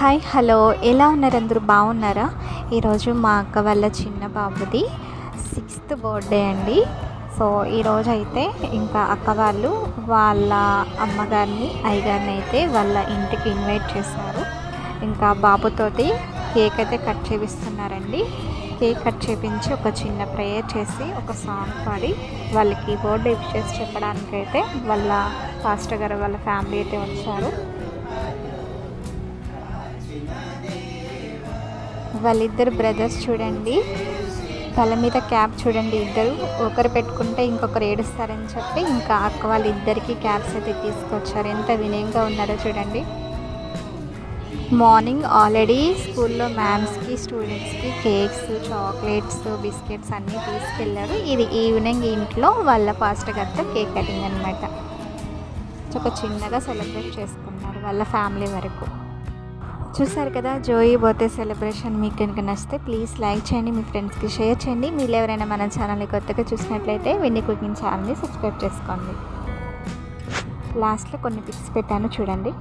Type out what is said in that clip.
Hi hello, ఎలా ఉన్నారు? అందరూ బాగున్నారా? ఈరోజు మా అక్క వాళ్ళ చిన్న బాబుది 6th బర్త్డే అండి. సో ఈరోజు అయితే ఇంకా అక్క వాళ్ళు వాళ్ళ అమ్మగారిని అయ్యగారిని అయితే వాళ్ళ ఇంటికి ఇన్వైట్ చేశారు. ఇంకా బాబుతోటి కేక్ అయితే కట్ చేపిస్తున్నారండి. కేక్ కట్ చేపించి ఒక చిన్న ప్రేయర్ చేసి ఒక సాంగ్ పాడి వాళ్ళకి బర్త్డే విషెస్ చెప్పడానికైతే వాళ్ళ పాస్టర్ గారు వాళ్ళ ఫ్యామిలీ అయితే వచ్చారు. వాళ్ళిద్దరు బ్రదర్స్ చూడండి, తల మీద క్యాప్ చూడండి, ఇద్దరు ఒకరు పెట్టుకుంటే ఇంకొకరు ఏడుస్తారని చెప్పి ఇంకా అక్క వాళ్ళిద్దరికీ క్యాప్స్ అయితే తీసుకొచ్చారు. ఎంత వినయంగా ఉన్నారో చూడండి. మార్నింగ్ ఆల్రెడీ స్కూల్లో మ్యామ్స్కి స్టూడెంట్స్కి కేక్స్, చాక్లెట్స్, బిస్కెట్స్ అన్నీ తీసుకెళ్ళారు. ఇది ఈవినింగ్ ఇంట్లో వాళ్ళ పాస్టర్ గారితో కేక్ కటింగ్ అనమాట. ఒక చిన్నగా సెలబ్రేట్ చేసుకున్నారు వాళ్ళ ఫ్యామిలీ వరకు. చూసారు కదా జోయి బర్త్డే సెలబ్రేషన్. మీకు కనుక నచ్చితే ప్లీజ్ లైక్ చేయండి, మీ ఫ్రెండ్స్కి షేర్ చేయండి. మీరు ఎవరైనా మన ఛానల్ని కొత్తగా చూసినట్లయితే విన్నీ కుకింగ్ ఛానల్ని సబ్స్క్రైబ్ చేసుకోండి. లాస్ట్లో కొన్ని పిక్స్ పెట్టాను చూడండి.